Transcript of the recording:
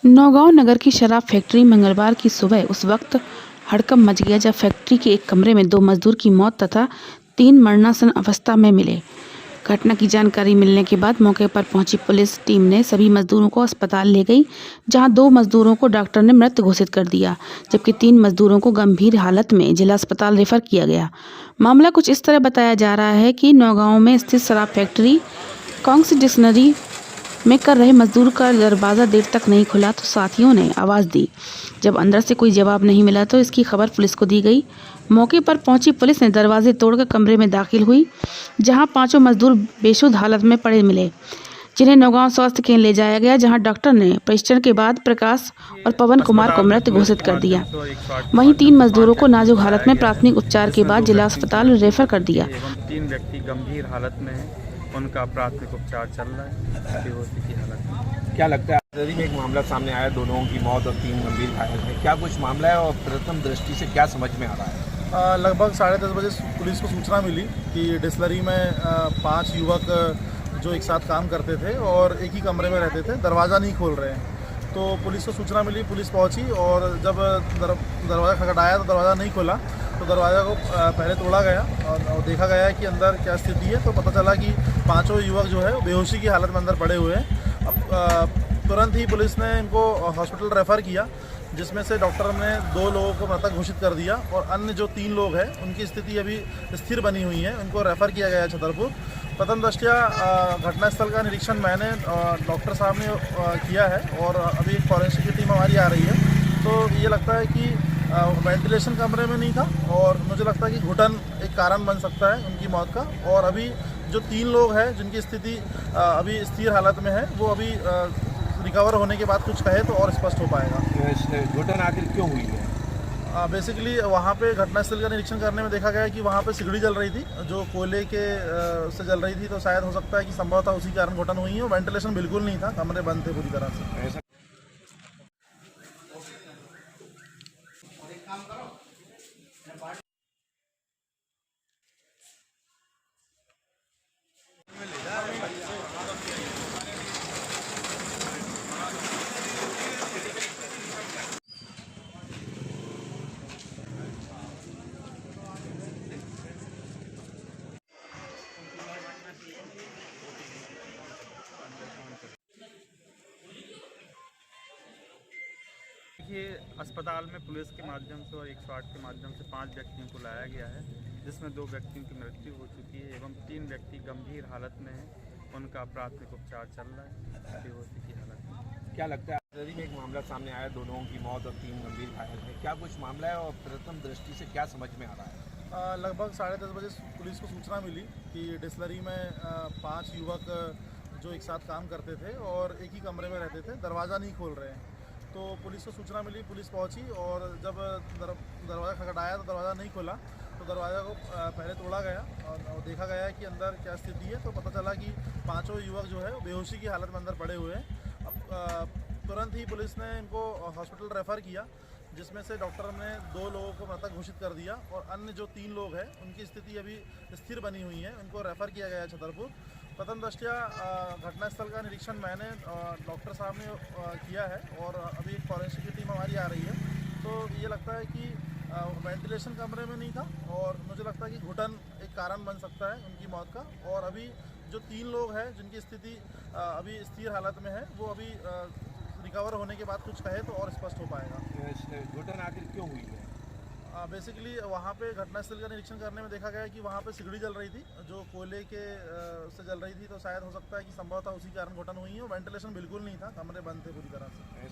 नौगांव नगर की शराब फैक्ट्री मंगलवार की सुबह उस वक्त हड़कंप मच गया जब फैक्ट्री के एक कमरे में 2 मजदूर की मौत तथा 3 मरणासन अवस्था में मिले। घटना की जानकारी मिलने के बाद मौके पर पहुंची पुलिस टीम ने सभी मजदूरों को अस्पताल ले गई, जहां 2 मजदूरों को डॉक्टर ने मृत घोषित कर दिया, जबकि 3 मजदूरों को गंभीर हालत में जिला अस्पताल रेफर किया गया। मामला कुछ इस तरह बताया जा रहा है कि नौगांव में स्थित शराब फैक्ट्री कॉन्ग्स डिक्शनरी में कर रहे मजदूर का दरवाज़ा देर तक नहीं खुला तो साथियों ने आवाज़ दी। जब अंदर से कोई जवाब नहीं मिला तो इसकी खबर पुलिस को दी गई। मौके पर पहुंची पुलिस ने दरवाजे तोड़कर कमरे में दाखिल हुई, जहां 5 मजदूर बेशुद्ध हालत में पड़े मिले, जिन्हें नौगांव स्वास्थ्य केंद्र ले जाया गया, जहां डॉक्टर ने परीक्षण के बाद प्रकाश और पवन कुमार को मृत घोषित कर दिया। वहीं 3 मजदूरों को नाजुक हालत में प्राथमिक उपचार के बाद जिला अस्पताल रेफर कर दिया। 3 व्यक्ति गंभीर हालत में हैं, उनका प्राथमिक उपचार चल रहा है बेहोशी की हालत में। क्या लगता है नदी में एक मामला सामने आया, 2 लोगों की मौत और 3 गंभीर घायल हैं, क्या कुछ मामला है और प्रथम दृष्टि से क्या समझ में आ रहा है? लगभग 10:30 बजे पुलिस को सूचना मिली कि डिस्लरी में 5 युवक जो एक साथ काम करते थे और एक ही कमरे में रहते थे, दरवाज़ा नहीं खोल रहे हैं। तो पुलिस को सूचना मिली, पुलिस पहुंची और जब दरवाज़ा खटखटाया तो दरवाज़ा नहीं खोला, तो दरवाज़ा को पहले तोड़ा गया और देखा गया कि अंदर क्या स्थिति है। तो पता चला कि 5 युवक जो है बेहोशी की हालत में अंदर पड़े हुए हैं। अब तुरंत ही पुलिस ने इनको हॉस्पिटल रेफ़र किया, जिसमें से डॉक्टर ने 2 लोगों को मृतक घोषित कर दिया और अन्य जो 3 लोग हैं उनकी स्थिति अभी स्थिर बनी हुई है, उनको रेफ़र किया गया है छतरपुर। प्रथम दृष्टया घटनास्थल का निरीक्षण मैंने डॉक्टर साहब ने किया है और अभी एक फॉरेंसिक की टीम हमारी आ रही है। तो ये लगता है कि वेंटिलेशन कमरे में नहीं था और मुझे लगता है कि घुटन एक कारण बन सकता है उनकी मौत का। और अभी जो 3 लोग हैं जिनकी स्थिति अभी स्थिर हालत में है, वो अभी रिकवर होने के बाद कुछ कहे तो और स्पष्ट हो पाएगा। घुटन आखिर क्यों हुई है? बेसिकली वहाँ पे घटनास्थल का निरीक्षण करने में देखा गया कि वहाँ पे सिगड़ी जल रही थी, जो कोयले के से जल रही थी, तो शायद हो सकता है कि संभवतः उसी कारण घुटन हुई है। वेंटिलेशन बिल्कुल नहीं था, कमरे बंद थे पूरी तरह से। देखिए, अस्पताल में पुलिस के माध्यम से और 108 के माध्यम से 5 व्यक्तियों को लाया गया है, जिसमें 2 व्यक्तियों की मृत्यु हो चुकी है एवं 3 व्यक्ति गंभीर हालत में हैं, उनका प्राथमिक उपचार चल रहा है बेहोशी की हालत में। क्या लगता है नदी में एक मामला सामने आया, 2 लोगों की मौत और 3 गंभीर घायल हैं, क्या कुछ मामला है और प्रथम दृष्टि से क्या समझ में आ रहा है? लगभग 10:30 बजे पुलिस को सूचना मिली कि डिस्लरी में 5 युवक जो एक साथ काम करते थे और एक ही कमरे में रहते थे, दरवाज़ा नहीं खोल रहे हैं। तो पुलिस को सूचना मिली, पुलिस पहुंची और जब दरवाज़ा खटखटाया तो दरवाज़ा नहीं खोला, तो दरवाज़ा को पहले तोड़ा गया और देखा गया कि अंदर क्या स्थिति है। तो पता चला कि 5 युवक जो है बेहोशी की हालत में अंदर पड़े हुए हैं। अब तुरंत ही पुलिस ने इनको हॉस्पिटल रेफ़र किया, जिसमें से डॉक्टर ने 2 लोगों को मृतक घोषित कर दिया और अन्य जो 3 लोग हैं उनकी स्थिति अभी स्थिर बनी हुई है, उनको रेफ़र किया गया है छतरपुर। प्रथम दृष्टया घटनास्थल का निरीक्षण मैंने डॉक्टर साहब ने किया है और अभी एक फॉरेंसिक की टीम हमारी आ रही है। तो ये लगता है कि वेंटिलेशन कमरे में नहीं था और मुझे लगता है कि घुटन एक कारण बन सकता है उनकी मौत का। और अभी जो 3 लोग हैं जिनकी स्थिति अभी स्थिर हालत में है, वो अभी रिकवर होने के बाद कुछ कहे तो और स्पष्ट हो पाएगा। घुटन आखिर क्यों हुई है? बेसिकली वहाँ पे घटनास्थल का निरीक्षण करने में देखा गया कि वहाँ पे सिगड़ी जल रही थी, जो कोयले के से जल रही थी, तो शायद हो सकता है कि संभवतः उसी कारण घुटन हुई है। वेंटिलेशन बिल्कुल नहीं था, कमरे बंद थे पूरी तरह से।